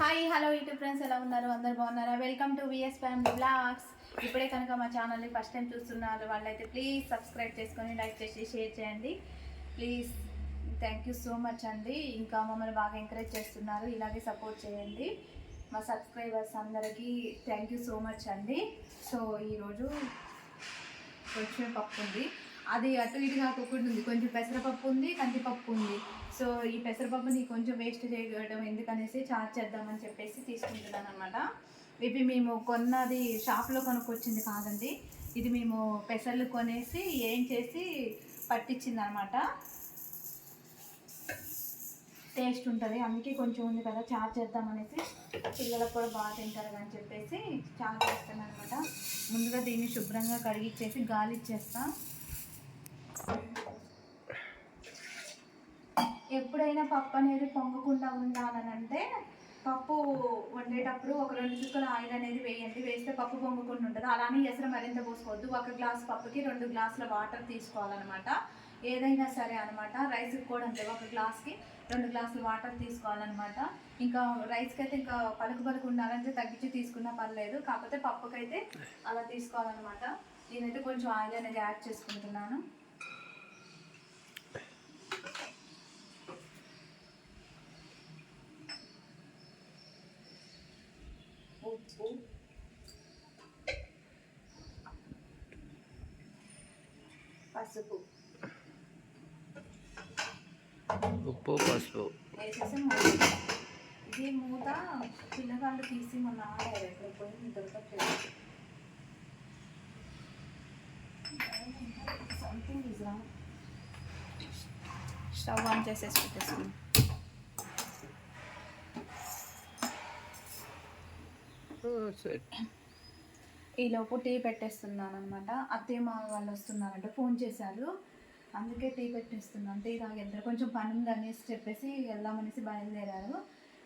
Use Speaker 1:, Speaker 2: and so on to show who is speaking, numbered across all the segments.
Speaker 1: Hi hello YouTube friends, ఎలా ఉన్నారు? అందరు బాగున్నారా? Welcome to VS family blogs. ఇప్పుడే కనుక మా ఛానల్ని ఫస్ట్ టైం చూస్తున్నారు వాళ్ళైతే ప్లీజ్ సబ్స్క్రైబ్ చేసుకొని లైక్ చేసి షేర్ చేయండి please. Thank you so much అండి. ఇంకా మమ్మల్ని బాగా ఎంకరేజ్ చేస్తున్నారు, ఇలాగే సపోర్ట్ చేయండి. మా సబ్స్క్రైబర్స్ అందరికీ థ్యాంక్ యూ సో మచ్ అండి. సో ఈరోజు కొంచెం పప్పు ఉంది, అది అటు ఇటు కాకుండా ఉంది. కొంచెం పెసరపప్పు ఉంది, కందిపప్పు ఉంది. సో ఈ పెసరపప్పుని కొంచెం వేస్ట్ చేయడం ఎందుకనేసి చార్జ్ చేద్దామని చెప్పేసి తీసుకుంటున్నాను అనమాట. ఇవి మేము కొన్నది షాప్లో కొనుక్కొచ్చింది కాదండి, ఇది మేము పెసర్లు కొనేసి ఏం చేసి పట్టించింది అనమాట. టేస్ట్ ఉంటుంది, అందుకే కొంచెం ఉంది కదా చార్జ్ చేద్దామనేసి, పిల్లలకు కూడా బాగా తింటారు అని చెప్పేసి చార్జ్ చేస్తాను అనమాట. ముందుగా దీన్ని శుభ్రంగా కడిగిచ్చేసి గాలి ఇచ్చేస్తాం. ఎప్పుడైనా పప్పు అనేది పొంగకుండా ఉండాలనంటే పప్పు వండేటప్పుడు ఒక 2 చుక్కల ఆయిల్ అనేది వేయండి, వేస్తే పప్పు పొంగకుండా ఉంటుంది. అలానే ఎసరు మరింత పోసుకోవద్దు. 1 గ్లాస్ పప్పుకి 2 గ్లాసుల వాటర్ తీసుకోవాలన్నమాట. ఏదైనా సరే అనమాట. రైస్కి కూడా అంతే, 1 గ్లాస్కి 2 గ్లాసులు వాటర్ తీసుకోవాలన్నమాట. ఇంకా రైస్కి అయితే ఇంకా పలుకు ఉండాలంటే తగ్గించి తీసుకున్నా పర్లేదు, కాకపోతే పప్పుకైతే అలా తీసుకోవాలన్నమాట. నేనైతే కొంచెం ఆయిల్ అనేది యాడ్ చేసుకుంటున్నాను. ఉప్పు, పసుపు వేసేసి ఇది మూత పిల్లగాళ్ళు తీసి మొన్న ఆడారు, ఎక్కడ పోయి దొరకట్లేదు. Something is wrong. Stove on చేసేసి పెట్టేసుకున్నాం. ఈలోపు టీ పెట్టేస్తున్నాను అనమాట. అత్తయ్య మా వాళ్ళు వస్తున్నారంటే ఫోన్ చేశారు, అందుకే టీ పెట్టేస్తున్నాను. టీ తాగేద్దరు కొంచెం పని ఉంది అనేసి చెప్పేసి వెళ్దామనేసి బయలుదేరారు.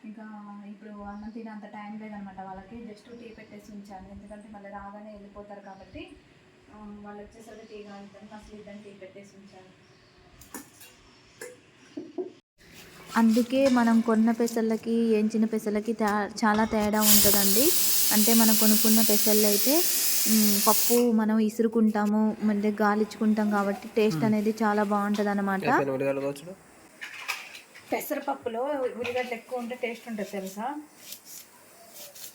Speaker 1: ఇంకా ఇప్పుడు అన్నం తినే అంత టైం లేదనమాట వాళ్ళకి, జస్ట్ టీ పెట్టేసి ఉంచాను. ఎందుకంటే మళ్ళీ రాగానే వెళ్ళిపోతారు కాబట్టి వాళ్ళు వచ్చేసరికి టీ తాగుతాను. అసలు ఇద్దరిని టీ పెట్టేసి ఉంచాను. అందుకే మనం కొన్న పెసర్లకి ఏంచిన పెసర్లకి చాలా తేడా ఉంటుందండి. అంటే మనం కొనుక్కున్న పెసర్లు అయితే పప్పు మనం ఇసురుకుంటాము, మళ్ళీ గాలిచ్చుకుంటాం కాబట్టి టేస్ట్ అనేది చాలా బాగుంటుంది అనమాట. పెసరపప్పులో ఉల్లిగడ్డ ఎక్కువ ఉంటే టేస్ట్ ఉంటుంది తెలుసా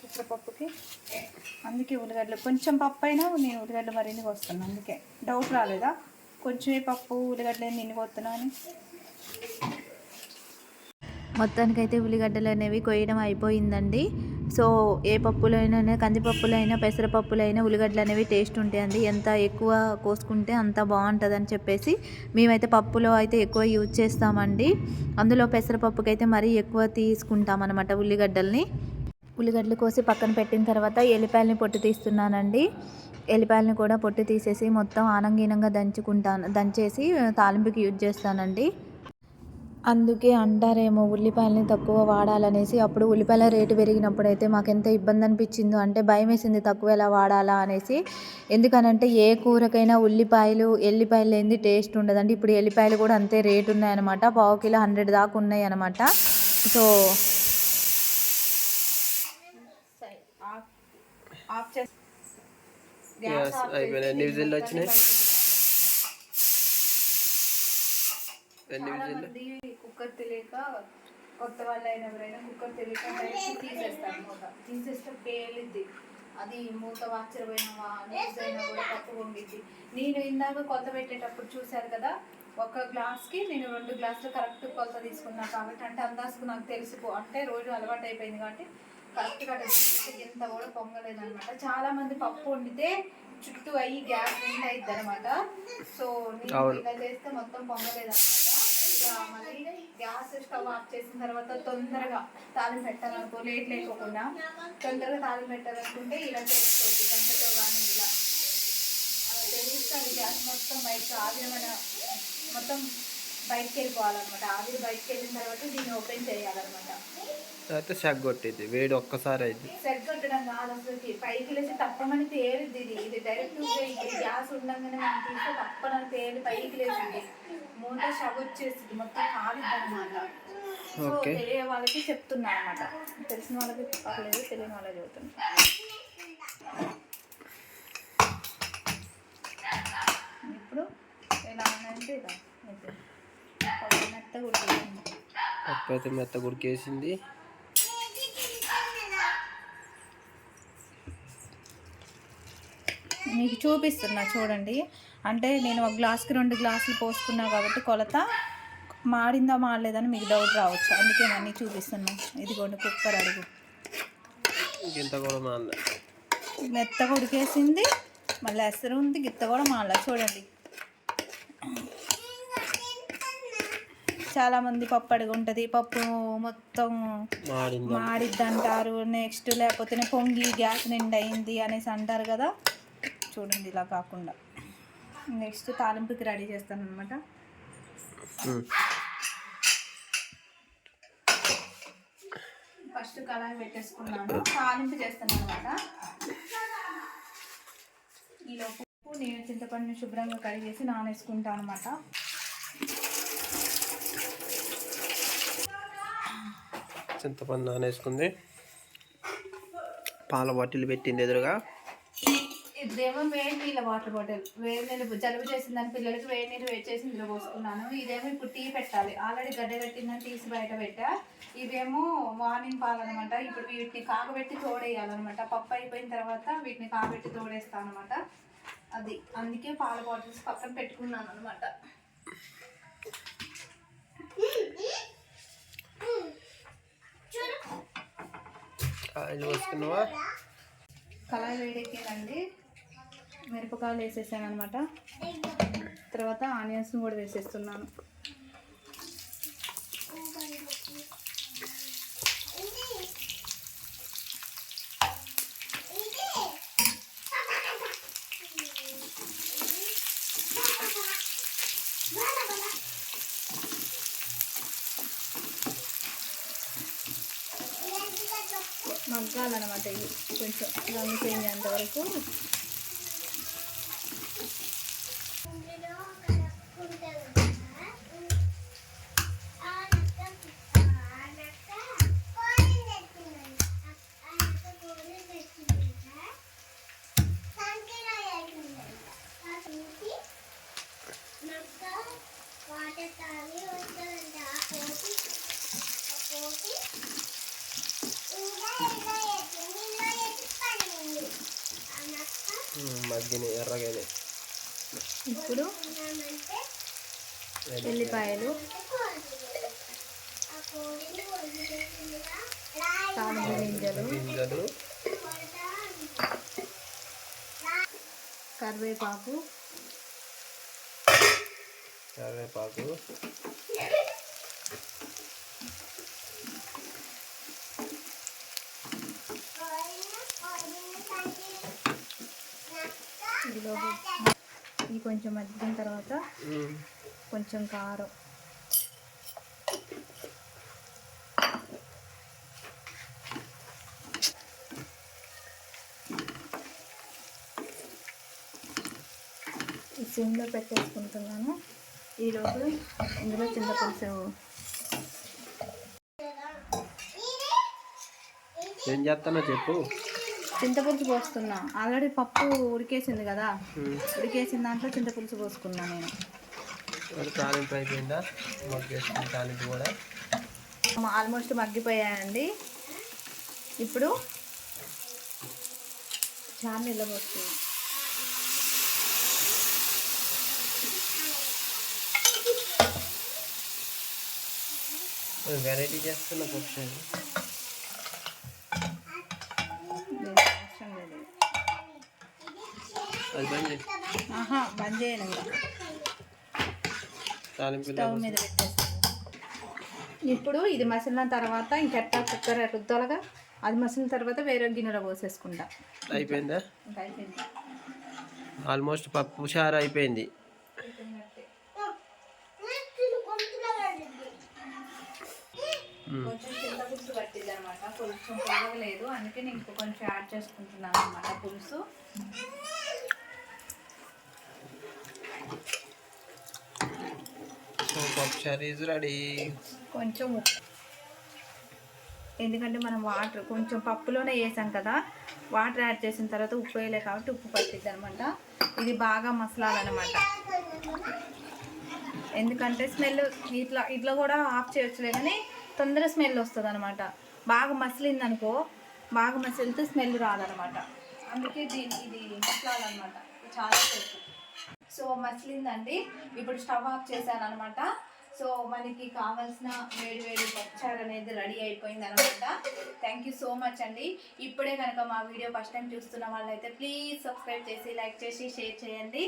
Speaker 1: పెసరపప్పుకి. అందుకే ఉల్లిగడ్డలు కొంచెం పప్పు అయినా నేను ఉల్లిగడ్డ మరిన్ని వస్తున్నాను. అందుకే డౌట్ రాలేదా కొంచెం పప్పు ఉల్లిగడ్డలు ఎన్ని వస్తున్నా అని. మొత్తానికైతే ఉల్లిగడ్డలు అనేవి కొయ్యడం అయిపోయిందండి. సో ఏ పప్పులో అయినా, కందిపప్పులో అయినా పెసరపప్పులో అయినా ఉల్లిగడ్డలు అనేవి టేస్ట్ ఉంటాయండి. ఎంత ఎక్కువ కోసుకుంటే అంత బాగుంటుంది అని చెప్పేసి మేమైతే పప్పులో అయితే ఎక్కువ యూజ్ చేస్తామండి. అందులో పెసరపప్పుకి అయితే మరీ ఎక్కువ తీసుకుంటాం అనమాట ఉల్లిగడ్డల్ని. ఉల్లిగడ్డలు కోసి పక్కన పెట్టిన తర్వాత ఎల్లిపాయలని పొట్టు తీస్తున్నానండి. ఎల్లిపాయలని కూడా పొట్టు తీసేసి మొత్తం ఆనంగీనంగా దంచేసి తాలింపుకి యూజ్ చేస్తానండి. అందుకే అంటారేమో ఉల్లిపాయలని తక్కువ వాడాలనేసి. అప్పుడు ఉల్లిపాయల రేటు పెరిగినప్పుడు అయితే మాకు ఎంత ఇబ్బంది అనిపించిందో, అంటే భయం వేసింది తక్కువ ఎలా వాడాలా అనేసి. ఎందుకనంటే ఏ కూరకైనా ఎల్లిపాయలు లేనిది టేస్ట్ ఉండదండి. ఇప్పుడు ఎల్లిపాయలు కూడా అంతే రేటు ఉన్నాయన్నమాట. పావు కిలో 100 దాకా ఉన్నాయి అన్నమాట. సో కుక్కర్ తెలియక, కొత్త వాళ్ళు అయినా ఎవరైనా కుక్కర్ తెలియక తీసేస్తే పేలిద్ది. అది మూత వాచరపోయినా అయినా కూడా పప్పు వంగిద్ది. నేను ఇందాక కొలత పెట్టేటప్పుడు చూశారు కదా, 1 గ్లాస్కి నేను 2 గ్లాసులు కరెక్ట్ కొలత తీసుకున్నాను కాబట్టి, అంటే అందాజుకు నాకు తెలిసిపో, అంటే రోజు అలవాటు అయిపోయింది కాబట్టి కరెక్ట్గా తీసేస్తే ఇంత కూడా పొంగలేదనమాట. చాలామంది పప్పు వండితే చుట్టూ అయ్యి గ్యాస్ నిండా అయిద్ది అనమాట. సో నేను ఇలా చేస్తే మొత్తం పొంగలేదనమాట. మళ్ళీ గ్యాస్ స్టవ్ ఆఫ్ చేసిన తర్వాత తొందరగా తాలింపు పెట్టాలనుకో, లేట్ లేకోకుండా తొందరగా తాలింపు పెట్టాలనుకుంటే ఇలా చేసుకోవచ్చు. గంటతో కానీ ఇలా అలా చేస్తే అది గ్యాస్ మొత్తం బయటకు ఆవిరమైన మొత్తం బయటకు వెళ్ళిపోవాలన్నమాట. ఆవిరి బయటకు వెళ్ళిన తర్వాత దీన్ని ఓపెన్ చేయాలన్నమాట.
Speaker 2: అయితే సెగ్గొట్టింది వేడి ఒక్కసారి అయితే
Speaker 1: సెగ్గొట్టడం కాదు, అసలు పైకి లేచి తప్పమని తేలిద్ది. ఇది డైరెక్ట్ గ్యాస్ ఉండగానే మనం తీస్తే తప్పనని తేలి పైకి లేచింది. మూట షవ్ వచ్చేసింది, మొత్తం కాలిద్ది అనమాట. So
Speaker 2: okay.
Speaker 1: తెలియ వాళ్ళకి చెప్తున్నా అనమాట. తెలిసిన వాళ్ళకి పర్లేదు, తెలియని వాళ్ళకి చెబుతున్నా. ఇప్పుడు ఎలా ఉందంటే ఇలా మెత్తగా ఉడికింది.
Speaker 2: పప్పు అయితే మెత్తగా ఉడికేసింది.
Speaker 1: మీకు చూపిస్తున్నా చూడండి. అంటే నేను ఒక గ్లాస్కి 2 గ్లాసులు పోసుకున్నా కాబట్టి కొలత మాడిందా మాడలేదని మీకు డౌట్ రావచ్చు. అందుకే అన్నీ చూపిస్తున్నా. ఇదిగోండి కుక్కర్ అడుగు
Speaker 2: ఇంత కూడా మాడలే,
Speaker 1: మెత్తగా ఉడికేసింది. మళ్ళీ ఎసరు ఉంది, గిత్త కూడా మాడలే. చూడండి, చాలామంది పప్పు అడుగు ఉంటుంది, పప్పు మొత్తం మాడిద్ది అంటారు. నెక్స్ట్ లేకపోతే పొంగి గ్యాస్ నిండా అయింది అనేసి అంటారు కదా. చూడండి, ఇలా కాకుండా నెక్స్ట్ తాలింపుకి రెడీ చేస్తాను అనమాట. ఫస్ట్ కళాయి పెట్టేసుకున్నాను, తాలింపు చేస్తాను అనమాట. ఈలోపు నేను చింతపండుని శుభ్రంగా కడిగేసి నానేసుకుంటాను అనమాట.
Speaker 2: చింతపండు నానేసుకుంది, పాల బాటిల్ పెట్టింది ఎదురుగా.
Speaker 1: ఇదేమో వేడి నీళ్ళ వాటర్ బాటిల్. వేడి నీళ్ళు జలుబు చేసిందని పిల్లలకి వేడి నీళ్ళు వేడి చేసి ఇందులో పోసుకున్నాను. ఇదేమో ఇప్పుడు టీ పెట్టాలి, ఆల్రెడీ గడ్డ కట్టిందని తీసి బయట పెట్టా. ఇవేమో మార్నింగ్ పాలు అనమాట. ఇప్పుడు వీటిని కాగబెట్టి తోడేయాలన్నమాట. పప్పు అయిపోయిన తర్వాత వీటిని కాగబెట్టి తోడేస్తాను అనమాట. అది అందుకే పాల బాటిల్స్ పక్కన పెట్టుకున్నాను అనమాట.
Speaker 2: ఆయిల్ వేసుకున్నావా?
Speaker 1: కళాయి వేడెక్కిందండి, మిరపకాయలు వేసేసాను అనమాట. తర్వాత ఆనియన్స్ని కూడా వేసేస్తున్నాను. మగ్గాలన్నమాట. ఇవి కొంచెం రంగు చేంజ్ అయ్యేంత వరకు.
Speaker 2: మగ్గిన ఎర్రగానే.
Speaker 1: ఇప్పుడు ఎల్లిపాయలు, తాలింపు గింజలు, కరివేపాకు, ఇది కొంచెం మగ్గిన తర్వాత కొంచెం కారం, ఈ సిమ్లో పెట్టేసుకుంటున్నాను. ఈలోపు ఇందులో చింతపులుసు
Speaker 2: ఏం చేస్తానో చెప్పు.
Speaker 1: చింతపులుసు పోస్తున్నా. ఆల్రెడీ పప్పు ఉడికేసింది కదా, ఉడికేసిన దాంట్లో చింతపులుసు పోసుకున్నా నేను.
Speaker 2: తాలింపు అయిపోయిందా? తాలింపు కూడా
Speaker 1: ఆల్మోస్ట్ మగ్గిపోయాయండి. ఇప్పుడు చాలా నిలబడుతుంది.
Speaker 2: వెరైటీ చేస్తున్నా పప్పు. అది
Speaker 1: బంద్ చేయను. స్టవ్ మీద పెట్టేస్తాను. ఇప్పుడు ఇది మసిలిన తర్వాత ఇంకెట్టా కుక్కర్ రుద్దాలుగా, అది మసిలిన తర్వాత వేరే గిన్నెలో పోసేసుకుంటా.
Speaker 2: అయిపోయిందా?
Speaker 1: అయిపోయింది.
Speaker 2: ఆల్మోస్ట్ పప్పు చారు అయిపోయింది.
Speaker 1: కొంచెం చింతపులుసు పట్టింది అనమాట, కొంచెం పొగలేదు. అందుకే నేను ఇంకా కొంచెం యాడ్ చేసుకుంటున్నాను అనమాట పులుసు.
Speaker 2: పప్పు చారు ఈజ్ రెడీ.
Speaker 1: కొంచెం ఎందుకంటే మనం వాటర్ కొంచెం పప్పులోనే వేసాం కదా, వాటర్ యాడ్ చేసిన తర్వాత ఉప్పు వేయలే కాబట్టి ఉప్పు పట్టిద్ది అనమాట. ఇది బాగా మసలాలన్నమాట. ఎందుకంటే స్మెల్ ఇట్లా కూడా ఆఫ్ చేయొచ్చులే, కానీ తొందర స్మెల్ వస్తుంది అనమాట. బాగా మసిలింది అనుకో, బాగా మసిలితే స్మెల్ రాదనమాట. అందుకే ఇది మసలాలన్నమాట చాలా సేపు. సో మసిలిందండి, ఇప్పుడు స్టవ్ ఆఫ్ చేశాను అనమాట. సో మనకి కావాల్సిన వేడి వేడి పప్పుచారు అనేది రెడీ అయిపోయింది అనమాట. థ్యాంక్ యూ సో మచ్ అండి. ఇప్పుడే కనుక మా వీడియో ఫస్ట్ టైం చూస్తున్న వాళ్ళైతే ప్లీజ్ సబ్స్క్రైబ్ చేసి, లైక్ చేసి, షేర్ చేయండి.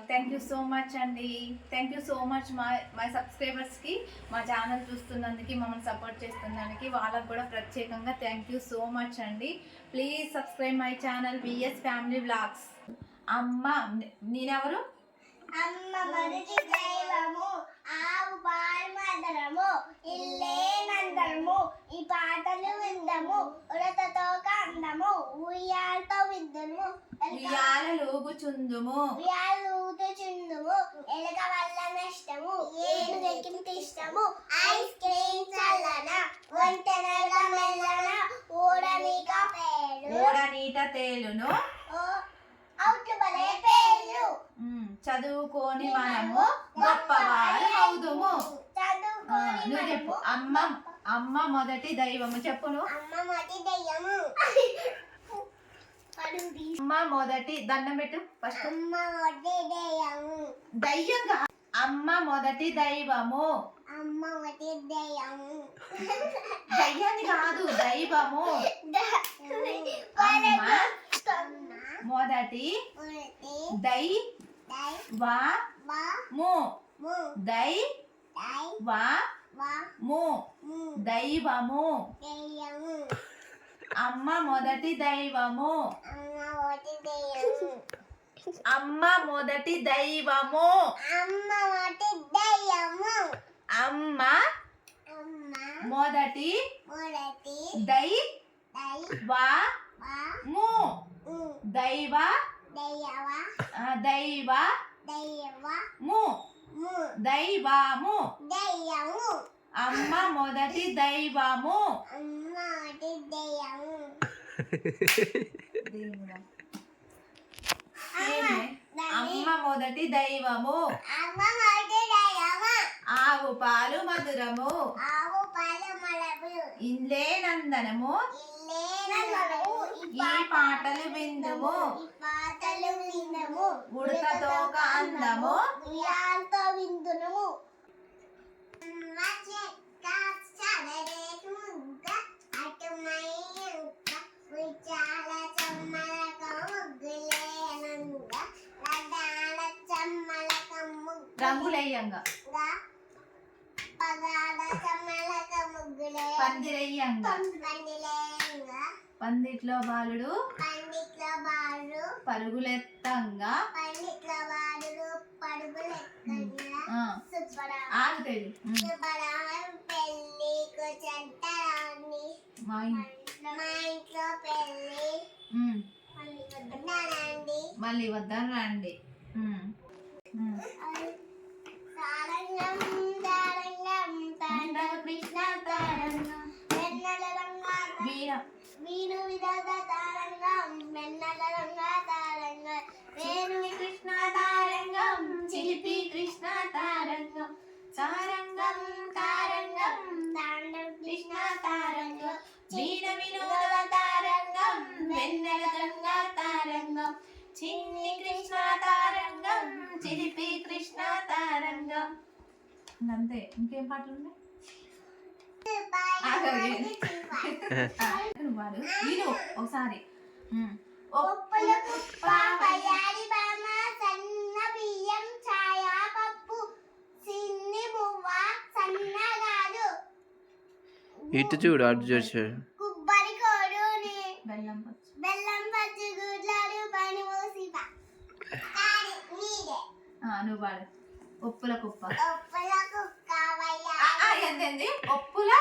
Speaker 1: థ్యాంక్ యూ సో మచ్ అండి. Thank you so much my సబ్స్క్రైబర్స్కి, మా ఛానల్ చూస్తున్నందుకు, మమ్మల్ని సపోర్ట్ చేస్తున్నందుకు వాళ్ళకు కూడా ప్రత్యేకంగా థ్యాంక్ యూ సో మచ్ అండి. Please subscribe my channel BS family vlogs. అమ్మ నేనెవరు?
Speaker 3: అమ్మ మొదటి దైవము, ఆవు పాలు మధురము, ఇల్లే నందరము, ఈ పాటలు విందము, ఉడతతో అందము, ఉయ్యాలతో విందుము,
Speaker 1: ఉయ్యాలూగుచుందుము,
Speaker 3: ఉయ్యాలూగుచుందుము, ఎలుక వల్ల నష్టము, ఏనుగెక్కిన ఇష్టము, ఐస్ క్రీమ్ చల్లన, వంటనగా మెల్లన, ఓడనీక పేరు,
Speaker 1: ఓడనీట తేలును,
Speaker 3: అవుతుబలే పేర్లు,
Speaker 1: చదువుకొని మనము గొప్పవారు అవుదుము. నువ్వు చెప్పు. అమ్మ మొదటి దైవము. చెప్పును.
Speaker 3: అమ్మ మొదటి దయ్యము,
Speaker 1: అమ్మ మొదటి దండం పెట్టు ఫస్ట్.
Speaker 3: అమ్మ మొదటి దయ్యము,
Speaker 1: దయ్యంగా. అమ్మ మొదటి దైవము.
Speaker 3: అమ్మ మొదటి దయ్యము,
Speaker 1: దయ్యాన్ని కాదు, దైవము. అమ్మ మొదటి దైవము, దైవము, దైవము. అమ్మ మొదటి దైవము. అమ్మ మొదటి దైవము.
Speaker 3: అమ్మ మొదటి దయ్యము,
Speaker 1: అమ్మ
Speaker 3: అమ్మ
Speaker 1: మొదటి
Speaker 3: మొదటి
Speaker 1: దైవము. దైవ
Speaker 3: దయ్యవ
Speaker 1: దైవ
Speaker 3: దయ్యవము,
Speaker 1: దైవము.
Speaker 3: దయ్యము,
Speaker 1: అమ్మ మొదటి దైవము.
Speaker 3: అమ్మ మొదటి దయ్యము,
Speaker 1: అమ్మ మొదటి దైవము.
Speaker 3: అమ్మ మొదటి దయ్యము,
Speaker 1: ఆవు పాలు మధురము,
Speaker 3: ఆవు పాలు మలపు,
Speaker 1: ఇల్లే నందనము,
Speaker 3: ఇల్లే నందనము,
Speaker 1: ఈ పాటలు విందుము,
Speaker 3: ఈ పాటలు విందుము,
Speaker 1: ఉడతతో అందము,
Speaker 3: ఉయ్యాలతో విందుము. అమ్మ చెక్క చదరేకు ముగ్గ, అటుమైంక ఉయ్యాల చమ్మలక ముగ్గులేనంగ, రదాల చమ్మలక
Speaker 1: రంగులయ్యంగా,
Speaker 3: పదాల చమ్మలక ముగ్గులే
Speaker 1: పందిరయ్యంగా,
Speaker 3: పందిలేంగ,
Speaker 1: పందిట్లో బాలుడు
Speaker 3: పండిట్ల బాలు
Speaker 1: పరుగులెత్తంగా,
Speaker 3: పండిట్ల బాలు పరుగులెత్తంగా,
Speaker 1: ఆగుతాడు.
Speaker 3: సుబ్బరామన్ పెళ్ళికు చెంటరాన్ని,
Speaker 1: మా
Speaker 3: మా ఇంట్లో పెళ్ళి వద్దనండి,
Speaker 1: మళ్ళీ వద్దాను రండి.
Speaker 3: తారంగం తారంగం తాండవ కృష్ణ తారంగం, వెన్నెల రంగా వీణు విధాత తారంగం, వెన్నెల రంగా తారంగం, వేణు
Speaker 1: కృష్ణ తారంగం, చిలిపి కృష్ణ తారంగం, తారంగం తారంగం,
Speaker 3: తాండవ
Speaker 1: కృష్ణ తారంగం, వీణ వినోద తారంగం, వెన్నెల రంగా తారంగం, చిన్ని కృష్ణ తారంగం, చిలిపి కృష్ణ తారంగం. అంతే. ఇంకేం పాటలు ఉన్నాయి? విను ఒకసారి.
Speaker 3: ఒప్పుల కుప్ప వయ్యారి బామ, సన్న బియ్యం ఛాయ పప్పు, సిన్ని బువ్వ సన్నగాదు,
Speaker 2: ఇటు చూడు, అటు చూడు.
Speaker 3: కొబ్బరి కోడుని,
Speaker 1: బెల్లం పచ్చి,
Speaker 3: బెల్లం పచ్చి గుడ్లాడు పని మోసిప, నీదే.
Speaker 1: నువ్వు పాడు. ఒప్పుల కుప్ప.
Speaker 3: ఒప్పుల కుక్క వయ్యారి,
Speaker 1: ఎంతండి? ఒప్పుల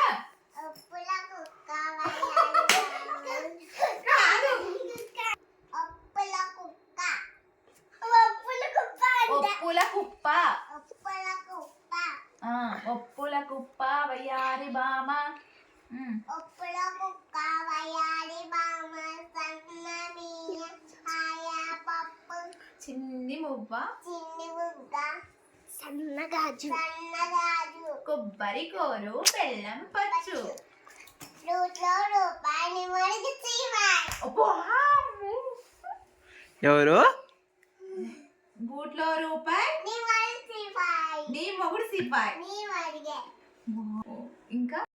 Speaker 3: ఒప్పుల కుక్క వయ్యారి
Speaker 1: కాదు,
Speaker 3: ఒప్పుల కుక్క, ఒప్పుల కుప్ప అంటే
Speaker 1: ఒప్పుల కుప్ప.
Speaker 3: ఒప్పుల కుప్ప,
Speaker 1: ఒప్పుల కుప్ప వయ్యారి బామ,
Speaker 3: ఒప్పుల
Speaker 1: మువ్వ,
Speaker 3: చిన్ని ముగ్గ, సన్నగాజు,
Speaker 1: కొబ్బరి కోరు, బెల్లం పచ్చు.
Speaker 3: రూట్లో రూపాయి మనకి తీవాయి.
Speaker 2: ఎవరు?
Speaker 1: గూట్లో రూపాయి,
Speaker 3: నీ మరి తీవాయి.
Speaker 1: నీ మొగుడు సిపాయి.
Speaker 3: నీ మరిగే.
Speaker 1: ఇంకా